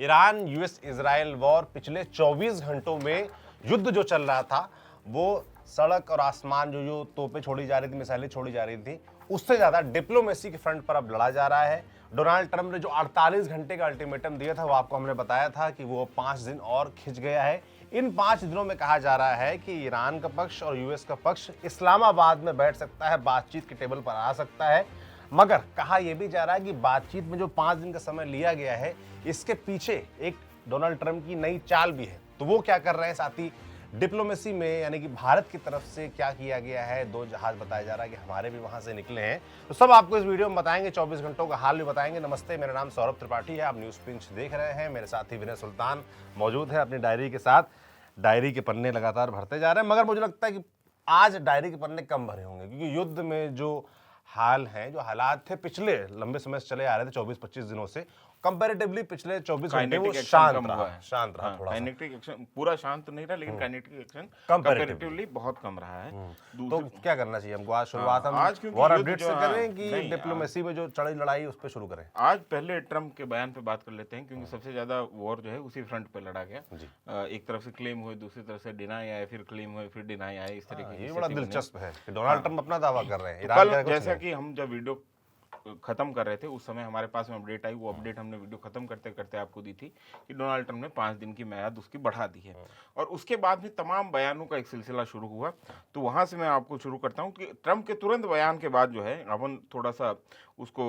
Iran US Israel war पिछले 24 घंटों में युद्ध जो चल रहा था वो सड़क और आसमान जो तोपें छोड़ी जा रही थी, मिसाइलें छोड़ी जा रही थी, उससे ज्यादा डिप्लोमेसी के फ्रंट पर अब लड़ा जा रहा है। डोनाल्ड ट्रंप ने जो 48 घंटे का अल्टीमेटम दिया था वो आपको हमने बताया था कि वो 5 दिन और खिंच गया है। इन 5 दिनों में कहा जा रहा है कि ईरान का पक्ष और यूएस का पक्ष इस्लामाबाद में बैठ सकता है, बातचीत के टेबल पर आ सकता है। मगर कहा यह भी जा रहा है कि बातचीत में जो 5 दिन का समय लिया गया है इसके पीछे एक डोनाल्ड ट्रंप की नई चाल भी है। तो वो क्या कर रहे हैं, साथ ही डिप्लोमेसी में यानी कि भारत की तरफ से क्या किया गया है। 2 जहाज बताया जा रहा है कि हमारे भी वहां से निकले हैं, तो सब आपको इस वीडियो में बताएंगे। 24 घंटों का हाल भी बताएंगे। नमस्ते, मेरा नाम सौरभ त्रिपाठी है, आप न्यूज़ पिंच देख रहे हैं। मेरे साथी विनय सुल्तान मौजूद है अपनी डायरी के साथ। डायरी के पन्ने लगातार भरते जा रहे हैं, मगर मुझे लगता है कि आज डायरी के पन्ने कम भरे होंगे, क्योंकि युद्ध में जो हाल हैं, जो हालात थे पिछले लंबे समय से चले आ रहे थे 24-25 दिनों से, कंपैरेटिवली पिछले 24 घंटे वो शांत रहा थोड़ा। काइनेटिक एक्शन पूरा शांत तो नहीं रहा, लेकिन काइनेटिक एक्शन कंपैरेटिवली बहुत कम रहा है। तो क्या करना चाहिए हमको? आज शुरुआत हम आज क्योंकि वॉर युद्ध अपडेट से जो करें कि नहीं, डिप्लोमेसी में जो चढ़ी लड़ाई उस पर शुरू करें? आज पहले ट्रम्प के बयान पे बात कर लेते हैं, क्योंकि सबसे ज्यादा वॉर जो है उसी फ्रंट पे लड़ा गया। एक तरफ से क्लेम हुए, दूसरी तरफ से डिनाई आए, फिर क्लेम हुए, फिर डिनाई आए। इस तरीके की ये बड़ा स्थिति बनी। दिलचस्प है कि डोनाल्ड ट्रंप अपना दावा कर रहे हैं, तो ईरान कल कह रहा है कुछ जैसा नहीं। कि हम जब वीडियो खत्म कर रहे थे उस समय हमारे पास में अपडेट आई। वो अपडेट हमने वीडियो खत्म करते करते आपको दी थी कि डोनाल्ड ट्रंप ने 5 दिन की म्याद उसकी बढ़ा दी है। और उसके बाद भी तमाम बयानों का एक सिलसिला शुरू हुआ। तो वहां से मैं आपको शुरू करता हूं कि ट्रंप के तुरंत बयान के बाद जो है अपन थोड़ा सा उसको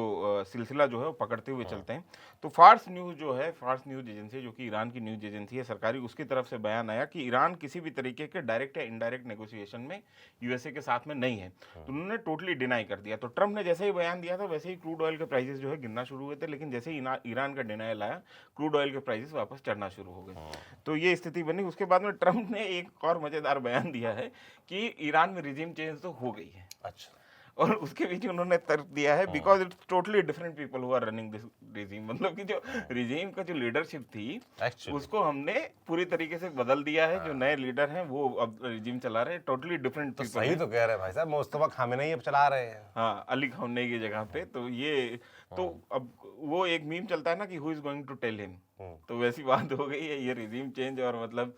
सिलसिला जो है वो पकड़ते हुए चलते हैं। तो फार्स न्यूज़ जो है, फार्स न्यूज़ एजेंसी जो कि ईरान की न्यूज़ एजेंसी है सरकारी, उसकी तरफ से बयान आया कि ईरान किसी भी तरीके के डायरेक्ट या इनडायरेक्ट नेगोशिएशन में यूएसए के साथ में नहीं है। तो उन्होंने टोटली डिनाई कर दिया। तो ट्रंप ने जैसे ही बयान दिया था वैसे ही क्रूड ऑयल के प्राइसेस जो है गिरना शुरू हुए थे, लेकिन जैसे ही ईरान का डिनायल आया क्रूड ऑयल के प्राइसेस वापस चढ़ना शुरू हो गए। तो ये स्थिति बनी। उसके बाद में ट्रंप ने एक और मजेदार बयान दिया है कि ईरान में रिजीम चेंज तो हो गई है। अच्छा। और उसके बीच उन्होंने तर्क दिया है because it's totally different people who are running this regime. मतलब कि जो रिजीम का जो लीडरशिप थी उसको हमने पूरी तरीके से बदल दिया है। जो नए लीडर हैं वो अब रिजीम चला रहे हैं, टोटली डिफरेंट तो पीपल। सही तो कह रहे हैं भाई साहब, मुस्तफा खामेनेई अब चला रहे हैं। हाँ, अली खamenei की जगह पे। तो ये तो अब वो एक मीम चलता है ना कि who is going to tell him. तो वैसी बात हो गई है। ये रिजीम चेंज और मतलब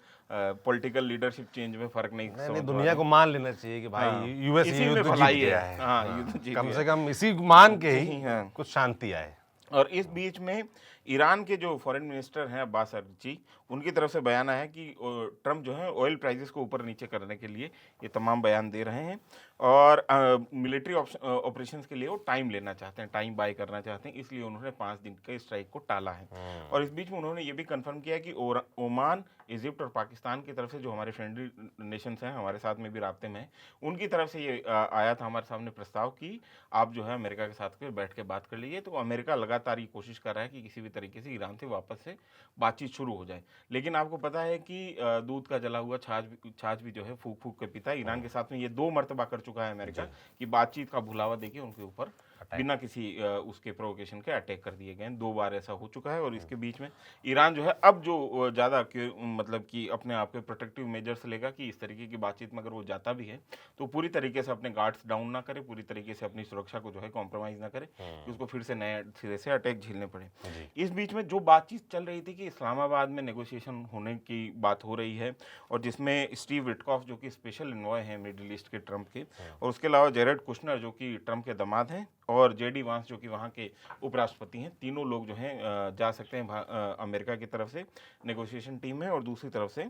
पॉलिटिकल लीडरशिप चेंज में फर्क नहीं नहीं, दुनिया को मान लेना चाहिए कि भाई यूएस इसी में युद्ध जीत भलाई गया है। है। हाँ, युद्ध जीत कम गया से कम इसी मान के ही हाँ। कुछ शांति आए। और इस बीच में ईरान के जो फॉरेन मिनिस्टर हैं अब्बास अरगची, उनकी तरफ से बयान आया है कि ट्रंप जो है ऑयल प्राइसेस को ऊपर नीचे करने के लिए ये तमाम बयान दे रहे हैं। और मिलिट्री ऑपरेशंस के लिए वो टाइम लेना चाहते हैं, टाइम बाय करना चाहते हैं, इसलिए उन्होंने 5 दिन के स्ट्राइक को टाला है। और इस बीच में उन्होंने ये भी कंफर्म किया कि ओमान, इजिप्ट और पाकिस्तान की तरफ से जो हमारे फ्रेंडली नेशंस हैं, हमारे साथ में भी राब्ते में हैं, उनकी तरफ से ये आया था हमारे सामने प्रस्ताव कि आप जो है अमेरिका के साथ बैठ के बात कर लीजिए। तो अमेरिका लगातार ये कोशिश कर रहा है कि किसी भी तरीके से ईरान से वापस से बातचीत शुरू हो जाए। लेकिन आपको पता है कि दूध का जला हुआ छाछ भी जो है फूक फूक के पीता है। ईरान के साथ में ये 2 मरतबा कर चुका है अमेरिका कि बातचीत का भुलावा देके उनके ऊपर बिना किसी उसके प्रोवोकेशन के अटैक कर दिए गए। 2 बार ऐसा हो चुका है। और इसके बीच में ईरान जो है अब जो ज़्यादा मतलब कि अपने आप के प्रोटेक्टिव मेजर्स लेगा कि इस तरीके की बातचीत में अगर वो जाता भी है तो पूरी तरीके से अपने गार्ड्स डाउन ना करे, पूरी तरीके से अपनी सुरक्षा को जो है कॉम्प्रोमाइज़ ना करे कि उसको फिर से नए सिरे से अटैक झेलने पड़े। इस बीच में जो बातचीत चल रही थी कि इस्लामाबाद में नेगोशिएशन होने की बात हो रही है, और जिसमें स्टीव विटकॉफ जो कि स्पेशल एनवॉय हैं मिडिल ईस्ट के ट्रंप के, और उसके अलावा जेरेड कुशनर जो कि ट्रंप के दामाद हैं, और जेडी वांस जो कि वहाँ के उपराष्ट्रपति हैं, तीनों लोग जो हैं जा सकते हैं अमेरिका की तरफ से नेगोशिएशन टीम में। और दूसरी तरफ से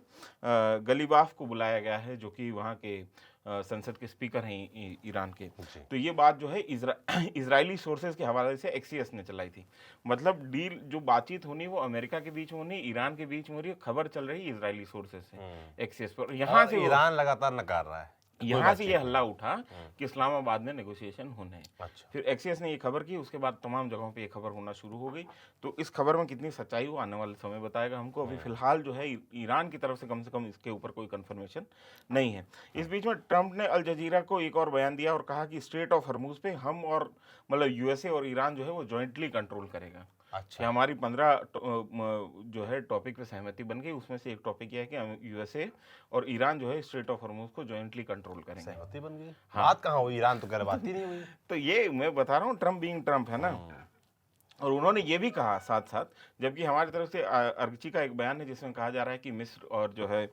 गलीबाफ को बुलाया गया है जो कि वहाँ के संसद के स्पीकर हैं ईरान के। तो ये बात जो है इजरायली सोर्सेज के हवाले से एक्सीएस ने चलाई थी। मतलब डील जो बातचीत होनी वो अमेरिका के बीच में होनी, ईरान के बीच में हो रही है। खबर चल रही है इजरायली सोर्सेज से एक्सीएस पर। यहाँ से ईरान लगातार नकार रहा है, यहाँ से ये हल्ला उठा कि इस्लामाबाद में नेगोशिएशन होने हैं। अच्छा। फिर एक्सीएस ने ये खबर की, उसके बाद तमाम जगहों पे ये खबर होना शुरू हो गई। तो इस खबर में कितनी सच्चाई हो आने वाले समय बताएगा हमको। अभी फिलहाल जो है ईरान की तरफ से कम इसके ऊपर कोई कंफर्मेशन नहीं है। इस बीच में ट्रंप ने अल जजीरा को एक और बयान दिया और कहा कि स्ट्रेट ऑफ हॉर्मुज पे हम और मतलब यूएसए और ईरान जो है वो जॉइंटली कंट्रोल करेगा। अच्छा। हमारी 15 जो है टॉपिक पे सहमति बन गई। उसमें से एक टॉपिक यह है कि यूएसए और ईरान जो है स्ट्रेट ऑफ हॉर्मुज को जॉइंटली कंट्रोल करेंगे। सहमति बन गई। हाँ। बात कहाँ हुई? ईरान तो कह रहा बात ही नहीं हुई। तो ये मैं बता रहा हूँ, ट्रंप बीइंग ट्रंप है ना। और उन्होंने ये भी कहा साथ साथ, जबकि हमारी तरफ से अर्गची का एक बयान है जिसमें कहा जा रहा है कि मिस्र और जो है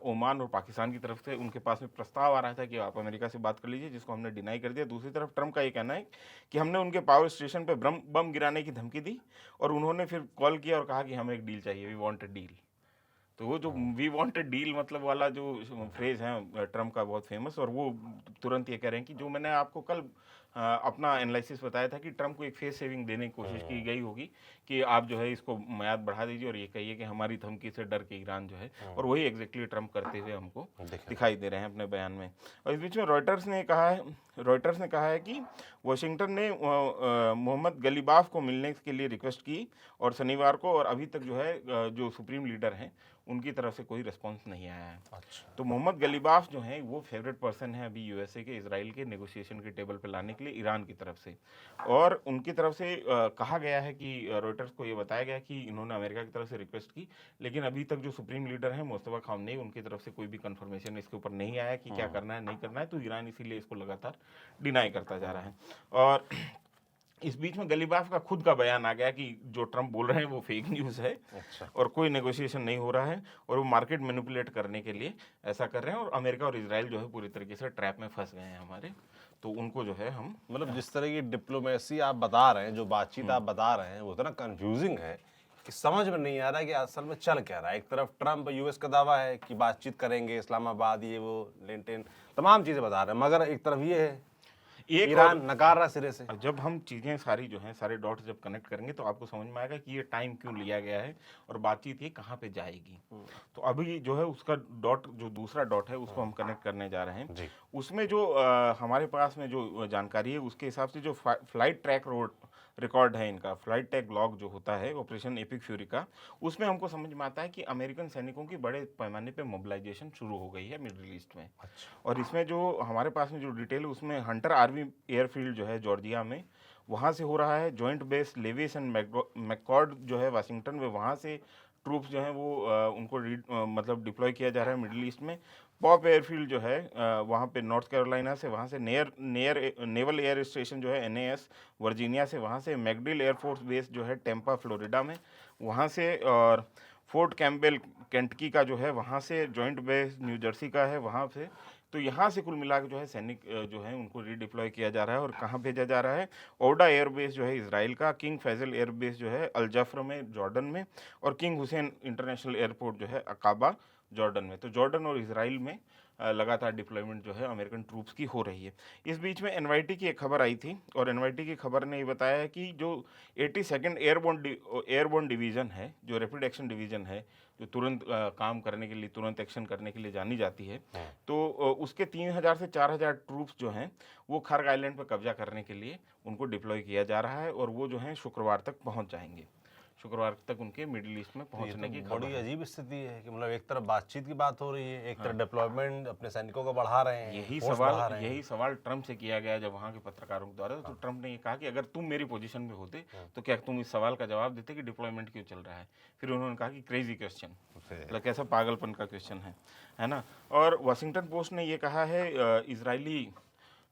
ओमान और पाकिस्तान की तरफ से उनके पास में प्रस्ताव आ रहा था कि आप अमेरिका से बात कर लीजिए, जिसको हमने डिनाई कर दिया। दूसरी तरफ ट्रम्प का ये कहना है कि हमने उनके पावर स्टेशन पे बम गिराने की धमकी दी और उन्होंने फिर कॉल किया और कहा कि हमें एक डील चाहिए, वी वांट अ डील। तो वो जो वी वांट अ डील मतलब वाला जो फ्रेज है ट्रम्प का बहुत फेमस, और वो तुरंत ये कह रहे हैं कि जो मैंने आपको कल अपना एनालिसिस बताया था कि ट्रम्प को एक फेस सेविंग देने की कोशिश की गई होगी कि आप जो है इसको म्याद बढ़ा दीजिए और ये कहिए कि हमारी धमकी से डर के ईरान जो है, और वही एग्जैक्टली ट्रम्प करते हुए हमको दिखाई दे रहे हैं अपने बयान में। और इस बीच में रॉयटर्स ने कहा है कि वाशिंगटन ने मोहम्मद गलीबाफ को मिलने के लिए रिक्वेस्ट की और शनिवार को, और अभी तक जो है जो सुप्रीम लीडर हैं उनकी तरफ से कोई रिस्पांस नहीं आया है। अच्छा। तो मोहम्मद गलीबाफ जो हैं वो फेवरेट पर्सन है अभी यूएसए के इजराइल के नेगोशिएशन के टेबल पे लाने के लिए ईरान की तरफ से। और उनकी तरफ से कहा गया है कि रॉयटर्स को ये बताया गया कि इन्होंने अमेरिका की तरफ से रिक्वेस्ट की, लेकिन अभी तक जो सुप्रीम लीडर हैं मुस्तफा खामनेई, उनकी तरफ से कोई भी कंफर्मेशन इसके ऊपर नहीं आया कि क्या करना है नहीं करना है। तो ईरान इसीलिए इसको लगातार डिनाई करता जा रहा है। और इस बीच में गलीबाफ का खुद का बयान आ गया कि जो ट्रम्प बोल रहे हैं वो फेक न्यूज़ है। अच्छा। और कोई नेगोशिएशन नहीं हो रहा है और वो मार्केट मैनिपुलेट करने के लिए ऐसा कर रहे हैं, और अमेरिका और इजराइल जो है पूरी तरीके से ट्रैप में फंस गए हैं हमारे। तो उनको जो है हम मतलब जिस तरह की डिप्लोमेसी आप बता रहे हैं, जो बातचीत आप बता रहे हैं, वो इतना कंफ्यूजिंग है कि समझ में नहीं आ रहा है कि असल में चल क्या रहा है। एक तरफ ट्रम्प यूएस का दावा है कि बातचीत करेंगे, इस्लामाबाद ये वो लेंटेन तमाम चीज़ें बता रहे हैं, मगर एक तरफ ये है एक ईरान नकार रहा सिरे से। जब हम चीज़ें सारी जो हैं सारे डॉट्स जब कनेक्ट करेंगे तो आपको समझ में आएगा कि ये टाइम क्यों लिया गया है और बातचीत ये कहाँ पे जाएगी। तो अभी जो है उसका डॉट, जो दूसरा डॉट है उसको हम कनेक्ट करने जा रहे हैं। जी। उसमें जो हमारे पास में जो जानकारी है उसके हिसाब से जो फ्लाइट ट्रैक रिकॉर्ड है इनका, फ्लाइट टैग लॉग जो होता है ऑपरेशन एपिक फ्यूरी का, उसमें हमको समझ में आता है कि अमेरिकन सैनिकों की बड़े पैमाने पे मोबिलाइजेशन शुरू हो गई है मिडिल ईस्ट में। और इसमें जो हमारे पास में जो डिटेल है उसमें हंटर आर्मी एयरफील्ड जो है जॉर्जिया में, वहाँ से हो रहा है। जॉइंट बेस लेविस एंड मैककॉर्ड जो है वाशिंगटन में, वहाँ से ट्रूप्स जो हैं वो उनको मतलब डिप्लॉय किया जा रहा है मिडिल ईस्ट में। पॉप एयरफील्ड जो है वहाँ पे नॉर्थ कैरोलिना से, वहाँ से नेवल एयर स्टेशन जो है एनएएस वर्जीनिया से, वहाँ से मैकडिल एयरफोर्स बेस जो है टेम्पा फ्लोरिडा में, वहाँ से, और फोर्ट कैम्पबेल केंटकी का जो है वहाँ से, जॉइंट बेस न्यू जर्सी का है वहाँ से। तो यहाँ से कुल मिला के जो है सैनिक जो है उनको रीडिप्लॉय किया जा रहा है। और कहाँ भेजा जा रहा है? ओडा एयरबेस जो है इसराइल का, किंग फैजल एयरबेस जो है अल जफ्र में जॉर्डन में, और किंग हुसैन इंटरनेशनल एयरपोर्ट जो है अकाबा जॉर्डन में। तो जॉर्डन और इसराइल में लगातार डिप्लॉयमेंट जो है अमेरिकन ट्रूप्स की हो रही है। इस बीच में एनवाईटी की एक खबर आई थी और एनवाईटी की खबर ने ये बताया है कि जो 82nd एयरबोर्न डिवीज़न है, जो रैपिड एक्शन डिवीज़न है, जो तुरंत काम करने के लिए, तुरंत एक्शन करने के लिए जानी जाती है, तो उसके 3000 से 4000 ट्रूप्स जो हैं वो खर्ग आइलैंड पर कब्जा करने के लिए उनको डिप्लॉय किया जा रहा है। और वो जो हैं शुक्रवार तक पहुंच जाएंगे, शुक्रवार तक उनके मिडिल ईस्ट में पहुंचने की खबर बड़ी है। अजीब स्थिति है कि मतलब एक तरफ बातचीत की बात हो रही है, एक तरफ डिप्लॉयमेंट अपने सैनिकों को बढ़ा रहे हैं, फोर्स बढ़ा रहे हैं। यही सवाल ट्रम्प से किया गया जब वहाँ के पत्रकारों के द्वारा। तो ट्रम्प ने ये कहा कि अगर तुम मेरी पोजीशन में होते तो क्या तुम इस सवाल का जवाब देते कि डिप्लॉयमेंट क्यों चल रहा है? फिर उन्होंने कहा कि क्रेजी क्वेश्चन, मतलब कैसा पागलपन का क्वेश्चन है ना। और वाशिंगटन पोस्ट ने ये कहा है इजरायली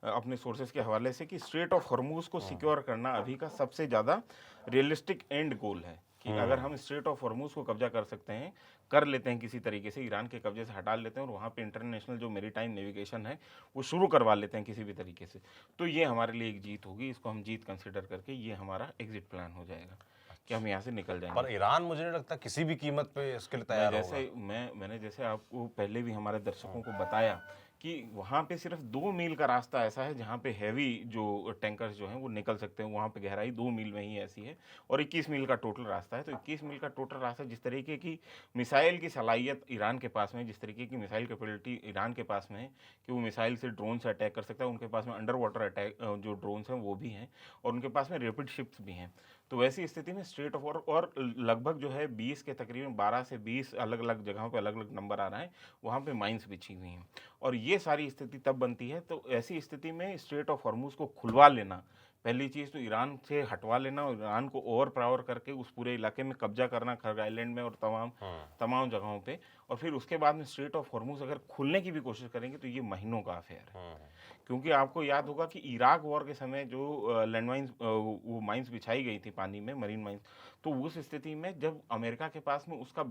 अपने सोर्सेज के हवाले से कि स्ट्रेट ऑफ हॉर्मूज को सिक्योर करना अभी का सबसे ज़्यादा रियलिस्टिक एंड गोल है। कि अगर हम स्ट्रेट ऑफ हॉर्मूज को कब्जा कर सकते हैं, कर लेते हैं किसी तरीके से, ईरान के कब्जे से हटा लेते हैं और वहाँ पे इंटरनेशनल जो मेरीटाइम नेविगेशन है वो शुरू करवा लेते हैं किसी भी तरीके से, तो ये हमारे लिए एक जीत होगी। इसको हम जीत कंसिडर करके ये हमारा एग्जिट प्लान हो जाएगा कि हम यहाँ से निकल जाएंगे। पर ईरान मुझे नहीं लगता किसी भी कीमत पे इसके लिए तैयार होगा। मैंने जैसे आपको पहले भी हमारे दर्शकों को बताया कि वहाँ पे सिर्फ 2 मील का रास्ता ऐसा है जहाँ पे हैवी जो टैंकर्स जो हैं वो निकल सकते हैं। वहाँ पे गहराई 2 मील में ही ऐसी है और 21 मील का टोटल रास्ता है। तो 21 मील का टोटल रास्ता, जिस तरीके की मिसाइल की सलाहियत ईरान के पास में, जिस तरीके की मिसाइल कैपेबिलिटी ईरान के पास में है कि वो मिसाइल से ड्रोन से अटैक कर सकता है, उनके पास में अंडर वाटर अटैक जो ड्रोन्स हैं वो भी हैं और उनके पास में रैपिड शिप्स भी हैं। तो वैसी स्थिति में स्ट्रेट ऑफ और लगभग जो है 20 के तकरीबन 12 से 20 अलग अलग जगहों पे अलग अलग नंबर आ रहा है, वहाँ पे माइंस बिछी हुई हैं और ये सारी स्थिति तब बनती है। तो ऐसी स्थिति में स्ट्रेट ऑफ हॉर्मूज को खुलवा लेना, पहली चीज़ तो ईरान से हटवा लेना और ईरान को ओवर पावर करके उस पूरे इलाके में कब्जा करना, खर्ग आइलैंड में और तमाम जगहों पे, और फिर उसके बाद में स्ट्रेट ऑफ हॉर्मूज अगर खुलने की भी कोशिश करेंगे तो ये महीनों का अफेयर है। क्योंकि आपको याद होगा कि इराक वॉर के समय जो लैंड माइंस वो माइंस बिछाई गई थी पानी में, मरीन माइंस, तो उस स्थिति में जब अमेरिका के पास में उसका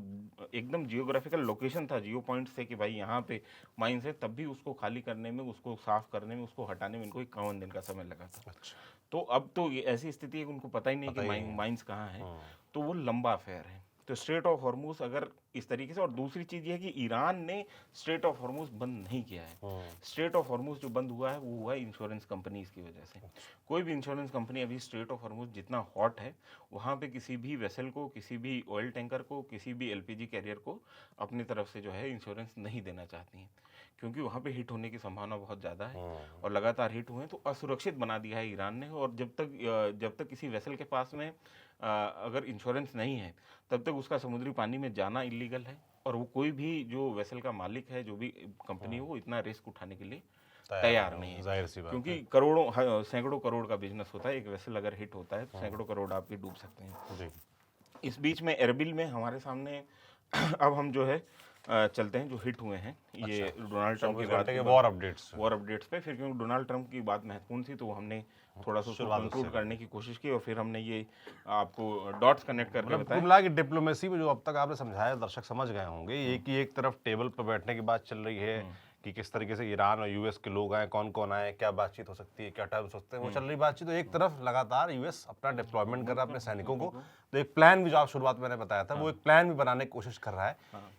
एकदम जियोग्राफिकल लोकेशन था, जियो पॉइंट्स थे कि भाई यहाँ पे माइंस है, तब भी उसको खाली करने में, उसको साफ करने में, उसको हटाने में इनको 51 दिन का समय लगा था। अच्छा, तो अब तो ये ऐसी स्थिति है कि उनको पता ही नहीं पता कि ही नहीं है। माइंस कहाँ है, तो वो लंबा अफेयर है। तो स्ट्रेट ऑफ हॉर्मूज अगर इस तरीके से, और दूसरी चीज ये है कि ईरान ने स्ट्रेट ऑफ हॉर्मूज बंद नहीं किया है। स्ट्रेट ऑफ हॉर्मूज जो बंद हुआ है वो हुआ है इंश्योरेंस कंपनीज की वजह से। कोई भी इंश्योरेंस कंपनी अभी स्ट्रेट ऑफ हॉर्मूज जितना हॉट है, वहाँ पे किसी भी वेसल को, किसी भी ऑयल टैंकर को, किसी भी एलपीजी कैरियर को अपनी तरफ से जो है इंश्योरेंस नहीं देना चाहती हैं, क्योंकि वहाँ पे हिट होने की संभावना बहुत ज़्यादा है और लगातार हिट हुए हैं, तो असुरक्षित बना दिया है ईरान ने। और जब तक किसी वेसल के पास में अगर इंश्योरेंस नहीं है, तब तक उसका समुद्री पानी में जाना इलीगल है, और वो कोई भी जो वेसल का मालिक है, जो भी कंपनी हो, वो इतना रिस्क उठाने के लिए तैयार नहीं है। जाहिर सी बात क्योंकि है। करोड़ों सैकड़ों करोड़ का बिजनेस होता है, एक वेसल अगर हिट होता है तो सैकड़ों करोड़ आपके डूब सकते हैं। जी, इस बीच में एरबिल में हमारे सामने अब हम जो है चलते हैं जो हिट हुए हैं, ये डोनाल्ड ट्रंप की 24 बात घंटे के वॉर अपडेट्स पे। फिर क्योंकि डोनाल्ड ट्रंप की बात महत्वपूर्ण थी, तो वो हमने थोड़ा सा उसको शुरुआत कंक्लूड उससे करने की कोशिश की, और फिर हमने ये आपको डॉट्स कनेक्ट करके मतलब कुल बताया। मिला के डिप्लोमेसी में जो अब तक आपने समझाया, दर्शक समझ गए होंगे। ये कि एक तरफ टेबल पर बैठने की बात चल रही है कि किस तरीके से ईरान और यूएस के लोग आए, कौन कौन आए, क्या बातचीत हो सकती है, क्या टाइम हो सकते हैं, वो चल रही बातचीत। तो एक तरफ लगातार यूएस अपना डिप्लॉयमेंट कर रहा है अपने सैनिकों को, तो एक प्लान भी, जो आप शुरुआत में मैंने बताया था, वो एक प्लान भी बनाने की कोशिश कर रहा है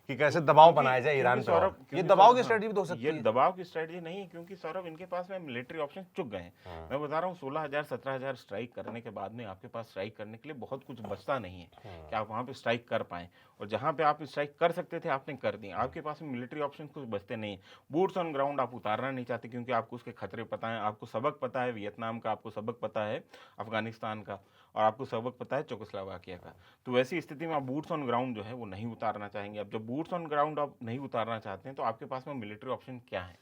कि कैसे दबाव बनाया जाए ईरान पर। और ये दबाव की स्ट्रेटजी भी हो सकती ये है। दबाव की स्ट्रेटजी नहीं है, क्योंकि सौरभ इनके पास में मिलिट्री ऑप्शन चुक गए हैं। मैं बता रहा हूँ 16,000 17,000 स्ट्राइक करने के बाद में आपके पास स्ट्राइक करने के लिए बहुत कुछ बचता नहीं है कि आप वहाँ पे स्ट्राइक कर पाएं, और जहाँ पे आप स्ट्राइक कर सकते थे आपने कर दी। आपके पास में मिलिट्री ऑप्शन कुछ बचते नहीं। बूट्स ऑन ग्राउंड आप उतारना नहीं चाहते, क्योंकि आपको उसके खतरे पता है, आपको सबक पता है वियतनाम का, आपको सबक पता है अफगानिस्तान का, और आपको सबक पता है चेकोस्लोवाकिया का। तो वैसी स्थिति में आप बूट्स ऑन ग्राउंड जो है वो नहीं उतारना चाहेंगे। अब जब बूट्स ऑन ग्राउंड आप नहीं उतारना चाहते हैं, तो आपके पास में मिलिट्री ऑप्शन क्या है?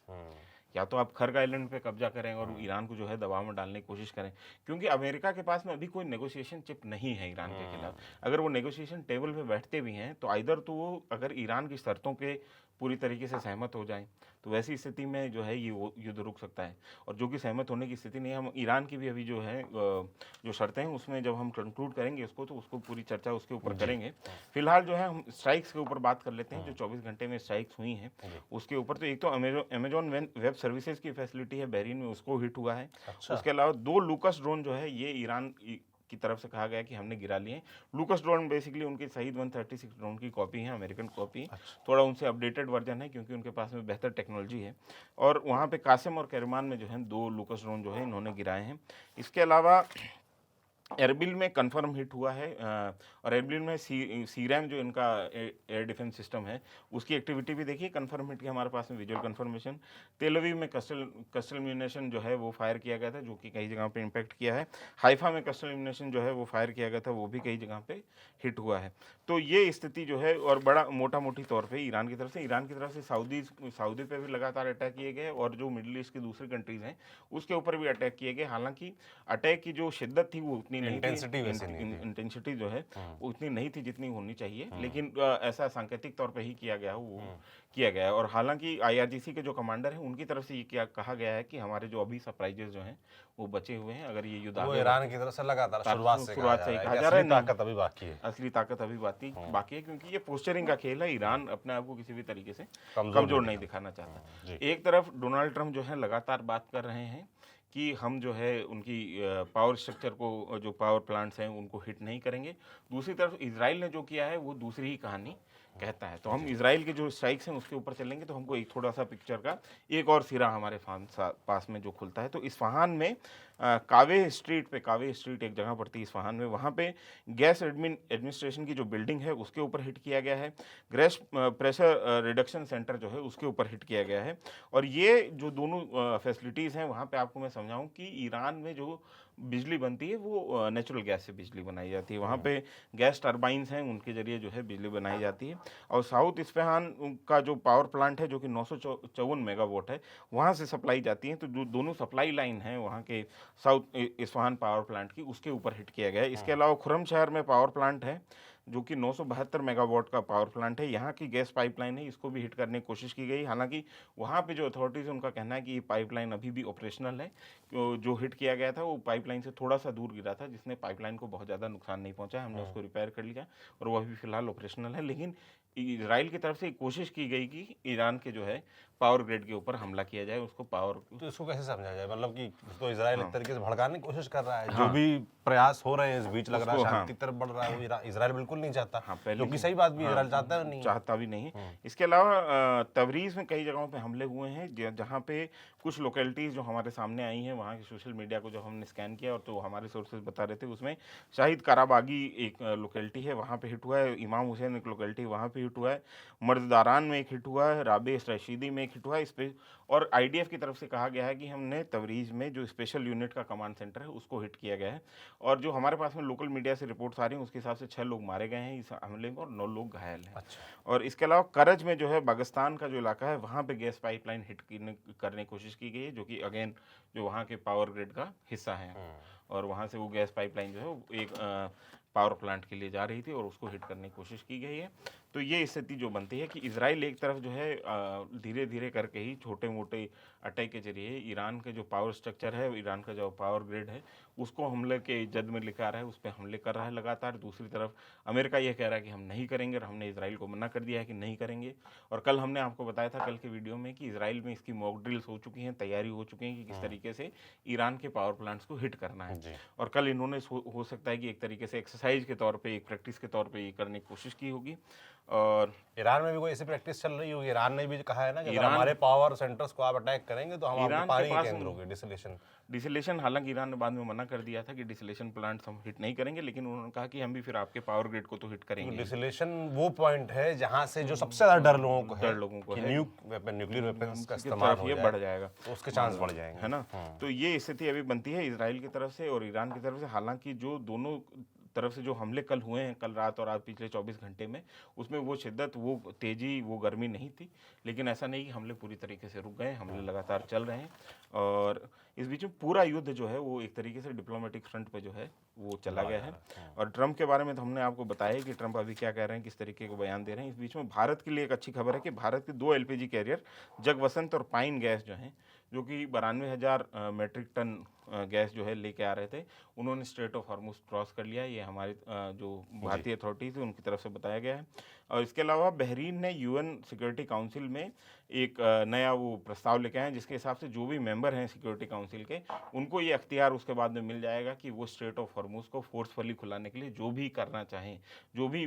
या तो आप खर्ग आइलैंड पे कब्जा करें और ईरान को जो है दबाव में डालने की कोशिश करें, क्योंकि अमेरिका के पास में अभी कोई नेगोशिएशन चिप नहीं है ईरान के खिलाफ। अगर वो नेगोशिएशन टेबल पे बैठते भी हैं, तो आइदर तो वो अगर ईरान की शर्तों पे पूरी तरीके से सहमत हो जाएं, तो वैसी स्थिति में जो है ये युद्ध रुक सकता है। और जो कि सहमत होने की स्थिति नहीं है, हम ईरान की भी अभी जो है जो शर्तें हैं, उसमें जब हम कंक्लूड करेंगे उसको, तो उसको पूरी चर्चा उसके ऊपर करेंगे। फिलहाल जो है हम स्ट्राइक्स के ऊपर बात कर लेते हैं, जो 24 घंटे में स्ट्राइक्स हुई हैं उसके ऊपर। तो एक तो अमेजोन वेब सर्विसेज की फैसिलिटी है बहरीन में, उसको हिट हुआ है। उसके अलावा 2 लूकस ड्रोन जो है ये ईरान की तरफ से कहा गया कि हमने गिरा लिए। लूकस ड्रोन बेसिकली उनके शहीद 136 ड्रोन की कॉपी है, अमेरिकन कॉपी। थोड़ा उनसे अपडेटेड वर्जन है, क्योंकि उनके पास में बेहतर टेक्नोलॉजी है। और वहाँ पे कासिम और कैरमान में जो है 2 लूकस ड्रोन जो है इन्होंने गिराए हैं। इसके अलावा एरबिल में कंफर्म हिट हुआ है, और एरबिल में सीरैम जो इनका एयर डिफेंस सिस्टम है उसकी एक्टिविटी भी देखिए, कंफर्म हिट की हमारे पास में विजुअल कंफर्मेशन। तेल अवीव में कस्टल म्यूनिशन जो है वो फायर किया गया था, जो कि कई जगह पे इम्पैक्ट किया है। हाइफा में कस्टल म्यूनिशन जो है वो फायर किया गया था, वो भी कई जगह पे हिट हुआ है। तो ये स्थिति जो है, और बड़ा मोटा मोटी तौर पर ईरान की तरफ से सऊदी पे भी लगातार अटैक किए गए, और जो मिडिल ईस्ट की दूसरी कंट्रीज हैं उसके ऊपर भी अटैक किए गए। हालांकि अटैक की जो शिद्दत थी वो उतनी इंटेंसिटी जो है वो उतनी नहीं थी जितनी होनी चाहिए, लेकिन ऐसा सांकेतिक तौर पे ही किया गया वो किया गया है। और हालांकि आईआरजीसी के जो कमांडर हैं उनकी तरफ से ये क्या कहा गया है कि हमारे जो अभी सरप्राइजेस जो हैं वो बचे हुए हैं, अगर ये युद्ध वो ईरान की तरफ से लगातार शुरुआत से ही कहा जा रहा है, ताकत अभी बाकी है, असली ताकत अभी बाकी है, क्योंकि ये पोस्चरिंग का खेल है। ईरान अपने आप को किसी भी तरीके से कमजोर नहीं दिखाना चाहता। एक तरफ डोनाल्ड ट्रंप जो है लगातार बात कर रहे हैं कि हम जो है उनकी पावर स्ट्रक्चर को, जो पावर प्लांट्स हैं उनको हिट नहीं करेंगे। दूसरी तरफ इजराइल ने जो किया है वो दूसरी ही कहानी कहता है। तो हम इजराइल के जो स्ट्राइक्स हैं उसके ऊपर चलेंगे, तो हमको एक थोड़ा सा पिक्चर का एक और सिरा हमारे पास में जो खुलता है। तो इस्फहान में कावे स्ट्रीट एक जगह पड़ती है इस्फहान में, वहाँ पे गैस एडमिनिस्ट्रेशन की जो बिल्डिंग है उसके ऊपर हिट किया गया है। गैस प्रेशर रिडक्शन सेंटर जो है उसके ऊपर हिट किया गया है। और ये जो दोनों फैसिलिटीज़ हैं, वहाँ पे आपको मैं समझाऊं कि ईरान में जो बिजली बनती है वो नेचुरल गैस से बिजली बनाई जाती है। वहाँ पे गैस टरबाइन्स हैं, उनके जरिए जो है बिजली बनाई जाती है। और साउथ इस्फहान का जो पावर प्लांट है, जो कि 954 मेगावाट है, वहाँ से सप्लाई जाती है। तो जो दोनों सप्लाई लाइन है वहाँ के साउथ इस्फहान पावर प्लांट की, उसके ऊपर हिट किया गया है। इसके अलावा खुर्रमशहर में पावर प्लांट है, जो कि 972 मेगावाट का पावर प्लांट है। यहाँ की गैस पाइपलाइन है, इसको भी हिट करने की कोशिश की गई। हालांकि वहाँ पे जो अथॉरिटीज़ है उनका कहना है कि ये पाइपलाइन अभी भी ऑपरेशनल है। जो हिट किया गया था वो पाइपलाइन से थोड़ा सा दूर गिरा था, जिसने पाइपलाइन को बहुत ज़्यादा नुकसान नहीं पहुँचा। हमने उसको रिपेयर कर लिया और वो अभी फिलहाल ऑपरेशनल है। लेकिन इजराइल की तरफ से कोशिश की गई कि ईरान के जो है पावर ग्रिड के ऊपर हमला किया जाए, उसको पावर। तो इसको कैसे समझा जाए, मतलब कि तो इजराइल एक तरीके से भड़काने की कोशिश कर रहा है, जो हाँ। भी प्रयास हो रहे हैं इस बीच लग रहा है उसको, शांति की तरफ बढ़ रहा है, वो इजराइल बिल्कुल नहीं चाहता। हाँ, पहले क्योंकि की- सही बात भी हाँ, इजराइल चाहता है नहीं है। चाहता भी नहीं है। इसके अलावा तबरीज़ में कई जगहों पे हमले हुए हैं, जहाँ पे कुछ लोकेलिटीज़ जो हमारे सामने आई हैं, वहाँ की सोशल मीडिया को जब हमने स्कैन किया और तो हमारे सोर्सेज बता रहे थे, उसमें शाहिद काराबागी एक लोकेलिटी है, वहाँ पे हिट हुआ है। इमाम हुसैन एक लोकेलिटी वहाँ पे हिट हुआ है। मर्दारान में एक हिट हुआ है। राबे रशीदी में एक हिट हुआ है। इस पे और आईडीएफ की तरफ से कहा गया है कि हमने तबरीज़ में जो स्पेशल यूनिट का कमांड सेंटर है उसको हिट किया गया है। और जो हमारे पास में लोकल मीडिया से रिपोर्ट्स आ रही हैं उसके हिसाब से 6 लोग मारे गए हैं इस हमले में और 9 लोग घायल हैं। अच्छा। और इसके अलावा करज में जो है पाकिस्तान का जो इलाका है वहाँ पे गैस पाइपलाइन हिट करने की कोशिश की गई है, जो कि अगेन जो वहाँ के पावर ग्रिड का हिस्सा है। और वहाँ से वो गैस पाइपलाइन जो है वो एक पावर प्लांट के लिए जा रही थी और उसको हिट करने की कोशिश की गई है। तो ये स्थिति जो बनती है कि इजराइल एक तरफ जो है धीरे धीरे करके ही छोटे मोटे अटैक के जरिए ईरान के जो पावर स्ट्रक्चर है, ईरान का जो पावर ग्रिड है, उसको हमले के जद में लेकर आ रहा है, उस पर हमले कर रहा है लगातार। दूसरी तरफ अमेरिका ये कह रहा है कि हम नहीं करेंगे और हमने इजराइल को मना कर दिया है कि नहीं करेंगे। और कल हमने आपको बताया था कल के वीडियो में कि इजराइल में इसकी मॉक ड्रिल्स हो चुकी हैं, तैयारी हो चुकी है कि किस तरीके से ईरान के पावर प्लांट्स को हिट करना है। और कल इन्होंने हो सकता है कि एक तरीके से एक्सरसाइज के तौर पे, एक प्रैक्टिस के तौर पे ये करने की कोशिश की होगी। और ईरान में भी कोई ऐसी प्रैक्टिस चल रही होगी? ईरान ने भी कहा है ना कि अगर ईरान- हमारे पावर सेंटर्स को आप अटैक करेंगे तो हम आपके ईरान के पानी के पास केंद्र होंगे, डिसलेशन। डिसलेशन, हालांकि ईरान ने बाद में मना कर दिया था कि डिसलेशन प्लांट्स हम हिट नहीं करेंगे, लेकिन उन्होंने कहा कि हम भी फिर आपके पावर ग्रिड को तो हिट करेंगे। डिसलेशन वो पॉइंट है जहां से जो सबसे ज्यादा डर लोगों को है, कि है। न्यूक्लियर वेपन्स का की इस्तेमाल तरफ हो ये जाए बढ़ जाएगा, तो उसके चांस बढ़ जाएंगे, है ना। तो ये स्थिति अभी बनती है इजराइल की तरफ से और ईरान की तरफ से। हालांकि जो दोनों तरफ से जो हमले कल हुए हैं, कल रात और आज पिछले 24 घंटे में, उसमें वो शिद्दत, वो तेजी, वो गर्मी नहीं थी। लेकिन ऐसा नहीं कि हमले पूरी तरीके से रुक गए, हमले लगातार चल रहे हैं। और इस बीच में पूरा युद्ध जो है वो एक तरीके से डिप्लोमेटिक फ्रंट पे जो है वो चला गया है। और ट्रंप के बारे में तो हमने आपको बताया कि ट्रंप अभी क्या कह रहे हैं, किस तरीके को बयान दे रहे हैं। इस बीच में भारत के लिए एक अच्छी खबर है कि भारत के 2 एलपीजी कैरियर जगवसंत और पाइन गैस जो हैं, जो कि 92,000 मेट्रिक टन गैस जो है लेके आ रहे थे, उन्होंने स्ट्रेट ऑफ हॉर्मुज क्रॉस कर लिया। ये हमारी जो भारतीय अथॉरिटीज़ है उनकी तरफ से बताया गया है। और इसके अलावा बहरीन ने यूएन सिक्योरिटी काउंसिल में एक नया वो प्रस्ताव लेके आए हैं, जिसके हिसाब से जो भी मेंबर हैं सिक्योरिटी काउंसिल के, उनको ये अख्तियार उसके बाद में मिल जाएगा कि वो स्ट्रेट ऑफ हॉर्मुज को फोर्सफुली खुलाने के लिए जो भी करना चाहें, जो भी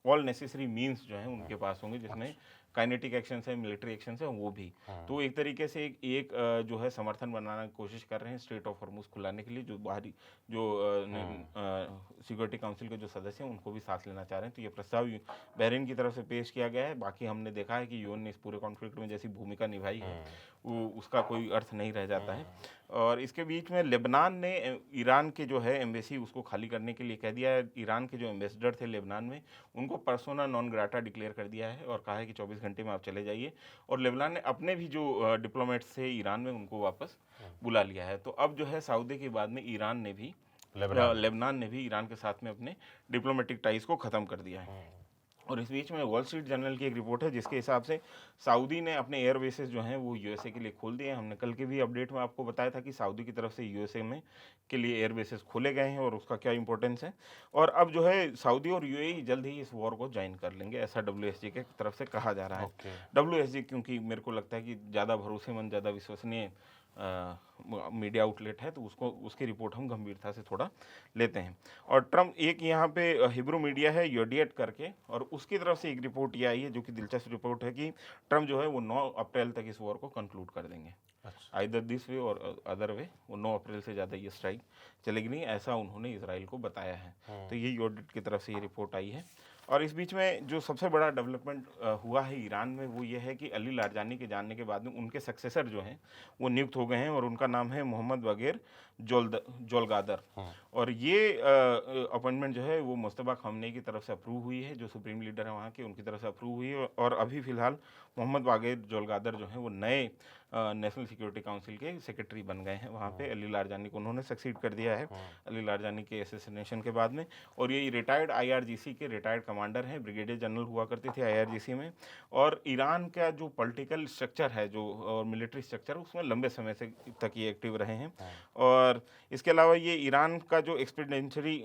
ऑल नेसेसरी मीन्स जो हैं उनके पास होंगे, जिसमें काइनेटिक एक्शन है, मिलिट्री एक्शन है, वो भी। तो एक तरीके से एक जो है समर्थन बनाने की कोशिश कर रहे हैं स्ट्रेट ऑफ हॉर्मुज खुलाने के लिए। जो बाहरी जो सिक्योरिटी काउंसिल के जो सदस्य हैं उनको भी साथ लेना चाह रहे हैं। तो ये प्रस्ताव बहरीन की तरफ से पेश किया गया है। बाकी हमने देखा है कि यूएन ने इस पूरे कॉन्फ्लिक्ट में जैसी भूमिका निभाई है वो उसका कोई अर्थ नहीं रह जाता है। और इसके बीच में लेबनान ने ईरान के जो है एम्बेसी उसको खाली करने के लिए कह दिया है। ईरान के जो एम्बेसडर थे लेबनान में, उनको पर्सोना नॉन ग्राटा डिक्लेयर कर दिया है और कहा है कि 24 घंटे में आप चले जाइए। और लेबनान ने अपने भी जो डिप्लोमेट्स थे ईरान में उनको वापस बुला लिया है। तो अब जो है सऊदी के बाद में ईरान ने भी, लेबनान ने भी ईरान के साथ में अपने डिप्लोमेटिक टाइज को ख़त्म कर दिया है। और इस बीच में वॉल स्ट्रीट जर्नल की एक रिपोर्ट है जिसके हिसाब से सऊदी ने अपने एयर बेसेस जो हैं वो यूएसए के लिए खोल दिए हैं। हमने कल के भी अपडेट में आपको बताया था कि सऊदी की तरफ से यूएसए में के लिए एयर बेसेस खोले गए हैं और उसका क्या इंपॉर्टेंस है। और अब जो है सऊदी और यूएई जल्द ही इस वॉर को ज्वाइन कर लेंगे, ऐसा डब्ल्यूएसजी के तरफ से कहा जा रहा है। डब्ल्यूएसजी क्योंकि मेरे को लगता है कि ज़्यादा भरोसेमंद, ज़्यादा विश्वसनीय मीडिया आउटलेट है, तो उसको उसकी रिपोर्ट हम गंभीरता से थोड़ा लेते हैं। और ट्रम्प, एक यहाँ पे हिब्रू मीडिया है योडियट करके, और उसकी तरफ से एक रिपोर्ट ये आई है जो कि दिलचस्प रिपोर्ट है कि ट्रम्प जो है वो 9 अप्रैल तक इस वॉर को कंक्लूड कर देंगे। आइदर दिस वे और अदर वे, वो 9 अप्रैल से ज़्यादा ये स्ट्राइक चलेगी नहीं, ऐसा उन्होंने इसराइल को बताया है। तो ये योडिट की तरफ से ये रिपोर्ट आई है। और इस बीच में जो सबसे बड़ा डेवलपमेंट हुआ है ईरान में वो ये है कि अली लारजानी के जानने के बाद में उनके सक्सेसर जो हैं वो नियुक्त हो गए हैं और उनका नाम है मोहम्मद बाक़िर, जोलगादर। और ये अपॉइंटमेंट जो है वो मुस्तफा खमनी की तरफ से अप्रूव हुई है, जो सुप्रीम लीडर है वहाँ के, उनकी तरफ से अप्रूव हुई है। और अभी फिलहाल मोहम्मद बागेर जोलगादर जो है वो नए नेशनल सिक्योरिटी काउंसिल के सेक्रेटरी बन गए हैं वहाँ पे। अली लारजानी को उन्होंने सक्सीड कर दिया है अली लारजानी के असैसिनेशन के बाद में। और ये रिटायर्ड आईआरजीसी के रिटायर्ड कमांडर हैं, ब्रिगेडियर जनरल हुआ करते थे आईआरजीसी में। और ईरान का जो पॉलिटिकल स्ट्रक्चर है जो और मिलिट्री स्ट्रक्चर, उसमें लंबे समय से तक ये एक्टिव रहे हैं। और इसके अलावा ये ईरान का जो एक्सपीडिएंटरी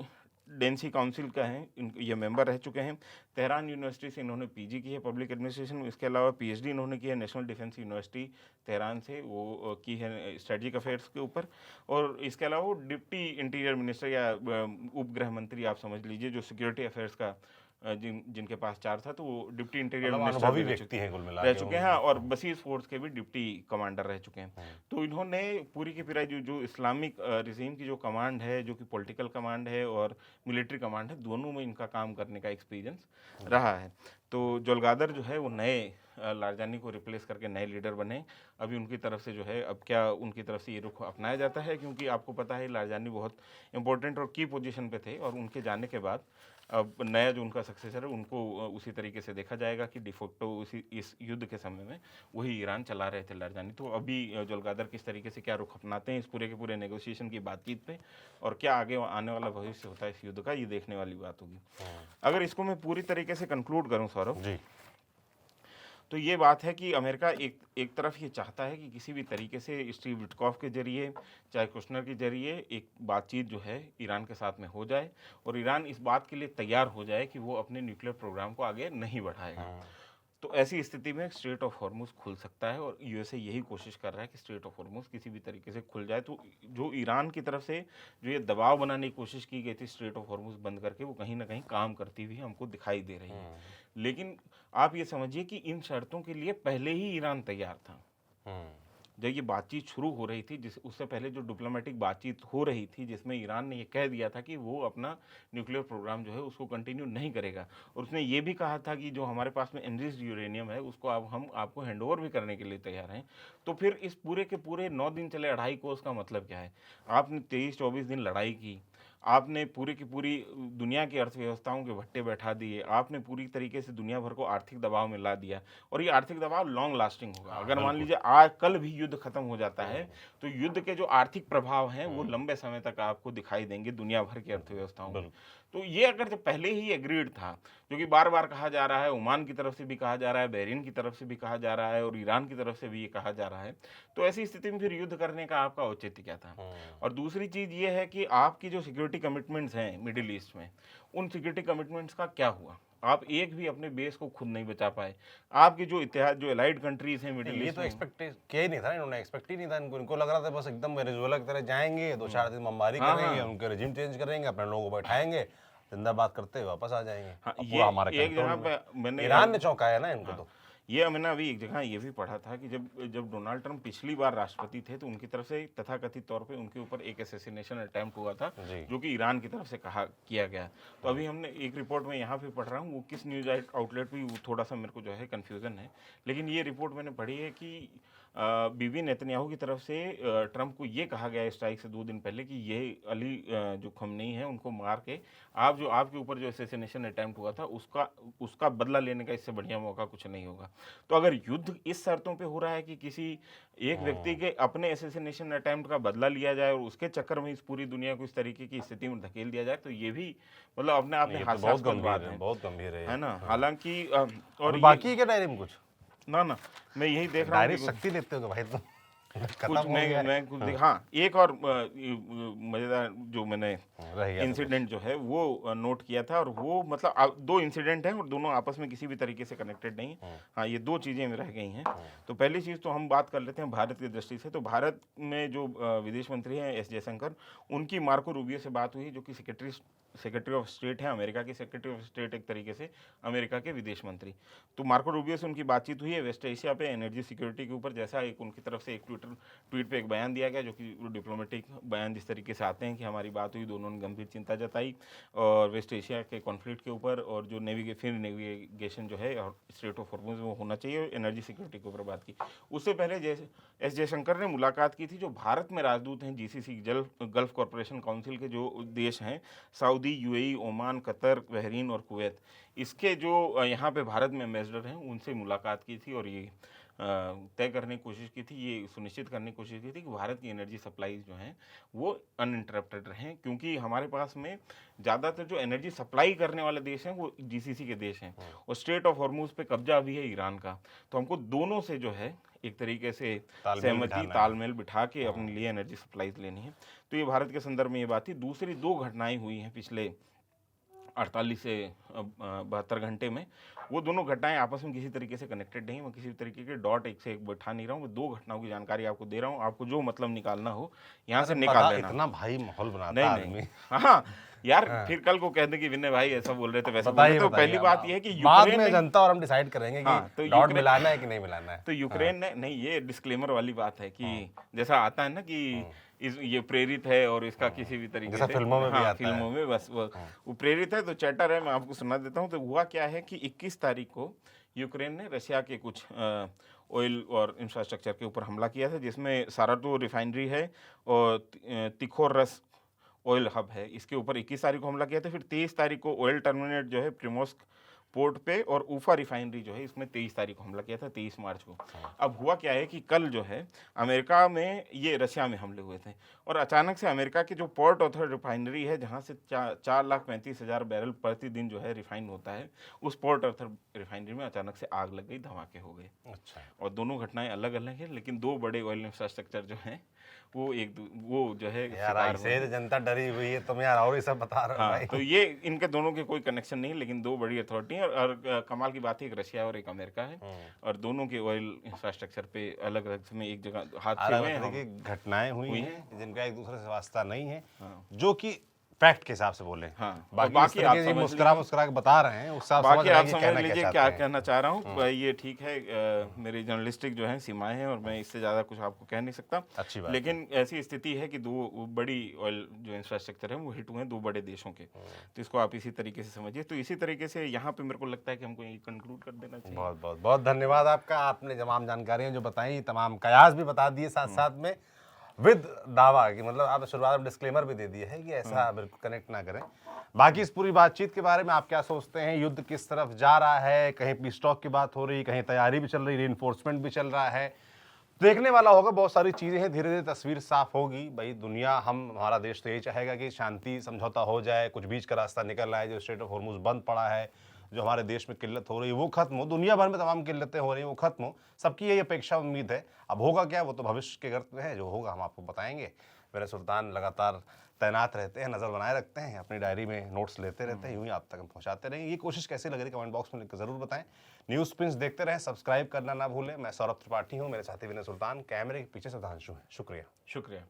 डेंसी काउंसिल का है, ये मेंबर रह चुके हैं। तेहरान यूनिवर्सिटी से इन्होंने पीजी की है पब्लिक एडमिनिस्ट्रेशन में। इसके अलावा पीएचडी इन्होंने की है नेशनल डिफेंस यूनिवर्सिटी तेहरान से, वो की है स्ट्रेटजिक अफेयर्स के ऊपर। और इसके अलावा वो डिप्टी इंटीरियर मिनिस्टर या उपगृह मंत्री आप समझ लीजिए, जो सिक्योरिटी अफेयर्स का जिनके पास चार था, तो वो डिप्टी इंटीरियर मिनिस्टर अनुभवी व्यक्ति हैं कुल मिला रह चुके हैं। और बसीज फोर्स के भी डिप्टी कमांडर रह चुके हैं। तो इन्होंने पूरी की पूरा जो इस्लामिक रिजीम की जो कमांड है, जो कि पॉलिटिकल कमांड है और मिलिट्री कमांड है, दोनों में इनका काम करने का एक्सपीरियंस रहा है। तो जोलगादर जो है वो नए लारजानी को रिप्लेस करके नए लीडर बने। अभी उनकी तरफ से जो है, अब क्या उनकी तरफ से ये रुख अपनाया जाता है, क्योंकि आपको पता है लारजानी बहुत इंपॉर्टेंट और की पोजीशन पे थे। और उनके जाने के बाद अब नया जो उनका सक्सेसर है उनको उसी तरीके से देखा जाएगा कि डिफेक्टो उसी इस युद्ध के समय में वही ईरान चला रहे थे लारजानी। तो अभी जोलगादर किस तरीके से क्या रुख अपनाते हैं इस पूरे के पूरे नेगोशिएशन की बातचीत पे, और क्या आगे आने वाला भविष्य होता है इस युद्ध का, ये देखने वाली बात होगी। अगर इसको मैं पूरी तरीके से कंक्लूड करूं सौरभ जी, तो ये बात है कि अमेरिका एक तरफ ये चाहता है कि किसी भी तरीके से स्टीव विटकॉफ के जरिए, चाहे कुशनर के जरिए एक बातचीत जो है ईरान के साथ में हो जाए, और ईरान इस बात के लिए तैयार हो जाए कि वो अपने न्यूक्लियर प्रोग्राम को आगे नहीं बढ़ाएगा। तो ऐसी स्थिति में स्ट्रेट ऑफ हॉर्मुज खुल सकता है, और यूएसए यही कोशिश कर रहा है कि स्ट्रेट ऑफ हॉर्मुज किसी भी तरीके से खुल जाए। तो जो ईरान की तरफ से जो ये दबाव बनाने की कोशिश की गई थी स्ट्रेट ऑफ हॉर्मुज बंद करके, वो कहीं ना कहीं काम करती हुई हमको दिखाई दे रही है। लेकिन आप ये समझिए कि इन शर्तों के लिए पहले ही ईरान तैयार था। जब ये बातचीत शुरू हो रही थी, जिस उससे पहले जो डिप्लोमेटिक बातचीत हो रही थी, जिसमें ईरान ने ये कह दिया था कि वो अपना न्यूक्लियर प्रोग्राम जो है उसको कंटिन्यू नहीं करेगा, और उसने ये भी कहा था कि जो हमारे पास में एनरिच्ड यूरेनियम है उसको अब हम आपको हैंडओवर भी करने के लिए तैयार हैं। तो फिर इस पूरे के पूरे 9 दिन चले 2.5 कोर्स का मतलब क्या है? आपने 23-24 दिन लड़ाई की, आपने पूरी की पूरी दुनिया की अर्थव्यवस्थाओं के भट्टे बैठा दिए, आपने पूरी तरीके से दुनिया भर को आर्थिक दबाव में ला दिया, और ये आर्थिक दबाव लॉन्ग लास्टिंग होगा। अगर मान लीजिए आज कल भी युद्ध खत्म हो जाता है, तो युद्ध के जो आर्थिक प्रभाव हैं वो लंबे समय तक आपको दिखाई देंगे दुनिया भर की अर्थव्यवस्थाओं में। तो ये अगर जो पहले ही एग्रीड था, जो कि बार बार कहा जा रहा है, ओमान की तरफ से भी कहा जा रहा है, बहरीन की तरफ से भी कहा जा रहा है, और ईरान की तरफ से भी ये कहा जा रहा है, तो ऐसी स्थिति में फिर युद्ध करने का आपका औचित्य क्या था? और दूसरी चीज ये है कि आपकी जो सिक्योरिटी कमिटमेंट्स हैं मिडिल ईस्ट में, उन सिक्योरिटी कमिटमेंट्स का क्या हुआ? आप एक भी अपने बेस को खुद नहीं बचा पाए। आपके जो इतिहाद जो एलाइड कंट्रीज हैं मिडिल ये ईस्ट तो में, एक्सपेक्ट किया ही नहीं था, इन्होंने एक्सपेक्ट ही नहीं था। इनको लग रहा था बस एकदम वेनेजुएला की तरह जाएंगे, 2-4 दिन बमबारी करेंगे, उनके रेजिम चेंज करेंगे, अपने लोगों को बैठाएंगे, जिंदाबाद करते हुए वापस आ जाएंगे। हाँ, अब पूरा हमारे एक जगह कंट्रोल में। पे मैंने ईरान ने चौंकाया ना इनको। तो ये मैंने अभी एक जगह ये भी पढ़ा था कि जब डोनाल्ड ट्रंप पिछली बार राष्ट्रपति थे, तो उनकी तरफ से तथाकथित तौर पे उनके ऊपर एक असैसिनेशन अटेम्प्ट हुआ था, जो कि ईरान की तरफ से किया गया। तो अभी हमने एक रिपोर्ट में यहाँ पे पढ़ रहा हूँ, वो किस न्यूज आउटलेट पे, वो थोड़ा सा मेरे को जो है कन्फ्यूजन है, लेकिन ये रिपोर्ट मैंने पढ़ी है कि बीबी नेतन्याहू की तरफ से ट्रंप को ये कहा गया स्ट्राइक से 2 दिन पहले कि ये अली जो खमनेई है उनको मार के आप जो आपके ऊपर जो असैसिनेशन अटेम्प्ट हुआ था उसका बदला लेने का इससे बढ़िया मौका कुछ नहीं होगा। तो अगर युद्ध इस शर्तों पे हो रहा है कि किसी एक व्यक्ति के अपने असैसिनेशन अटेम्प्ट का बदला लिया जाए और उसके चक्कर में इस पूरी दुनिया को इस तरीके की स्थिति में धकेल दिया जाए, तो ये भी मतलब अपने आप में हास्यास्पद बात है, बहुत गंभीर है ना। हालांकि और बाकी के डायरी में कुछ ना मैं यही देख रहा हूँ डायरी शक्ति लेते हो तो भाई तुम कुछ मैं कुछ देख। हाँ, एक और मजेदार जो मैंने इंसिडेंट जो है वो नोट किया था, और वो मतलब 2 इंसिडेंट हैं और दोनों आपस में किसी भी तरीके से कनेक्टेड नहीं है। हाँ, ये 2 चीज़ें रह गई हैं। तो पहली चीज़ तो हम बात कर लेते हैं भारत की दृष्टि से। तो भारत में जो विदेश मंत्री हैं एस जयशंकर, उनकी मार्को रूबियो से बात हुई, जो कि सेक्रेटरी ऑफ स्टेट है, अमेरिका के सेक्रेटरी ऑफ स्टेट एक तरीके से अमेरिका के विदेश मंत्री। तो मार्को रूबियो से उनकी बातचीत हुई है वेस्ट एशिया पे एनर्जी सिक्योरिटी के ऊपर। जैसा एक उनकी तरफ से एक ट्वीट पे एक बयान दिया गया, जो कि डिप्लोमेटिक बयान जिस तरीके से आते हैं कि हमारी बात हुई, दोनों उन्होंने गंभीर चिंता जताई और वेस्ट एशिया के कॉन्फ्लिक्ट के ऊपर, और जो नेविगेशन जो है और स्ट्रेट ऑफ हॉर्मुज में वो होना चाहिए, और एनर्जी सिक्योरिटी के ऊपर बात की। उससे पहले एस जयशंकर ने मुलाकात की थी जो भारत में राजदूत हैं जीसीसी गल्फ कॉरपोरेशन काउंसिल के जो देश हैं, Saudi, UAE, Oman, Qatar, Bahrain और कुवैत, इसके जो यहाँ पे भारत में एम्बेसडर हैं उनसे मुलाकात की थी, और ये तय करने की कोशिश की थी, ये सुनिश्चित करने की कोशिश की थी कि भारत की एनर्जी सप्लाईज जो हैं वो अनइंटरप्टेड रहें, क्योंकि हमारे पास में ज़्यादातर जो एनर्जी सप्लाई करने वाले देश हैं वो जीसीसी के देश हैं, और स्ट्रेट ऑफ हॉर्मुज पे कब्जा भी है ईरान का। तो हमको दोनों से जो है एक तरीके से सहमति, तालमेल बिठा के अपने लिए एनर्जी सप्लाईज लेनी है। तो ये भारत के संदर्भ में ये बात थी। दूसरी 2 घटनाएं हुई हैं पिछले 48 से 72 घंटे में, वो दोनों घटनाएं आपस में किसी तरीके से कनेक्टेड नहीं। मैं किसी तरीके के डॉट एक से एक बैठा नहीं रहा हूँ, मैं 2 घटनाओं की जानकारी आपको दे रहा हूँ, आपको जो मतलब निकालना हो यहाँ से निकाल लेना। इतना भाई माहौल बनाता है आदमी। हाँ यार, फिर कल को कह दे कि विनय भाई ऐसा बोल रहे थे वैसा बोल रहे थे। तो पहली बात ये है कि बाद में जनता और हम डिसाइड करेंगे कि तो डॉट मिलाना है कि नहीं मिलाना है। तो यूक्रेन ने नहीं, ये डिस्क्लेमर वाली बात है कि जैसा आता है ना कि ये प्रेरित है और इसका किसी भी तरीके से फिल्मों में भी आता है। फिल्मों में बस वो प्रेरित है। तो चैटर है, मैं आपको सुना देता हूँ। तो हुआ क्या है कि 21 तारीख को यूक्रेन ने रशिया के कुछ ऑयल और इंफ्रास्ट्रक्चर के ऊपर हमला किया था, जिसमें साराटो रिफाइनरी है और तिखोरस ऑयल हब है, इसके ऊपर 21 तारीख को हमला किया था। फिर 23 तारीख को ऑयल टर्मिनेट जो है प्रिमोस्क पोर्ट पे, और ऊफा रिफाइनरी जो है इसमें 23 तारीख को हमला किया था, 23 मार्च को। अब हुआ क्या है कि कल जो है अमेरिका में, ये रशिया में हमले हुए थे, और अचानक से अमेरिका की जो पोर्ट ऑथर रिफाइनरी है जहाँ से 4,35,000 बैरल प्रतिदिन जो है रिफाइन होता है, उस पोर्ट ऑथर रिफाइनरी में अचानक से आग लग गई, धमाके हो गए। अच्छा। और दोनों घटनाएं अलग अलग हैं, लेकिन 2 बड़े ऑयल इंफ्रास्ट्रक्चर जो हैं वो जो है यार ऐसे जनता डरी हुई है, तुम यार और ये सब बता रहे हो भाई। तो ये इनके दोनों के कोई कनेक्शन नहीं, लेकिन 2 बड़ी अथॉरिटी हैं, और कमाल की बात है एक रशिया और एक अमेरिका है, और दोनों के ऑयल इंफ्रास्ट्रक्चर पे अलग अलग समय एक जगह हादसे हुए हैं, घटनाएं हुई हैं जिनका एक दूसरे से वास्ता नहीं है, जो कि फैक्ट के हिसाब से बोले। बाकी आप मुस्कुरा के बता रहे हैं, उस बाकी आप समझ लीजिए क्या कहना चाह रहा हूँ। ये ठीक है, मेरी जर्नलिस्टिक जो है सीमाएं हैं, और मैं इससे ज़्यादा कुछ आपको कह नहीं सकता। अच्छी बात लेकिन ऐसी स्थिति है कि 2 बड़ी ऑयल जो इंफ्रास्ट्रक्चर है वो हिट हुए हैं 2 बड़े देशों के, तो इसको आप इसी तरीके से समझिए। तो इसी तरीके से यहाँ पे मेरे को लगता है कि हमको ये कंक्लूड कर देना चाहिए। बहुत बहुत बहुत धन्यवाद आपका, आपने तमाम जानकारियाँ जो बताई, तमाम कयास भी बता दिए साथ साथ में, विद दावा की, मतलब आप शुरुआत में डिस्क्लेमर भी दे दिए है कि ऐसा बिल्कुल कनेक्ट ना करें। बाकी इस पूरी बातचीत के बारे में आप क्या सोचते हैं? युद्ध किस तरफ जा रहा है? कहीं पीस टॉक की बात हो रही है, कहीं तैयारी भी चल रही है, रीइंफोर्समेंट भी चल रहा है, देखने वाला होगा। बहुत सारी चीज़ें हैं, धीरे धीरे तस्वीर साफ होगी। भाई दुनिया, हमारा देश तो यही चाहेगा कि शांति समझौता हो जाए, कुछ बीच का रास्ता निकल रहा है, जो स्ट्रेट ऑफ हॉर्मुज बंद पड़ा है, जो हमारे देश में किल्लत हो रही है वो खत्म हो, दुनिया भर में तमाम किल्लतें हो रही हैं वो खत्म हो, सबकी यही अपेक्षा उम्मीद है। अब होगा क्या वो तो भविष्य के गर्त में है, जो होगा हम आपको बताएंगे। मेरे सुल्तान लगातार तैनात रहते हैं, नज़र बनाए रखते हैं, अपनी डायरी में नोट्स लेते रहते हैं, यूं ही आप तक हम पहुंचाते रहेंगे। ये कोशिश कैसी लग रही है कमेंट बॉक्स में लिखकर ज़रूर बताएं। न्यूज़ पिंस देखते रहें, सब्सक्राइब करना ना भूलें। मैं सौरभ त्रिपाठी हूँ, मेरे साथी विनय सुल्तान, कैमरे के पीछे सुधांशु हैं। शुक्रिया।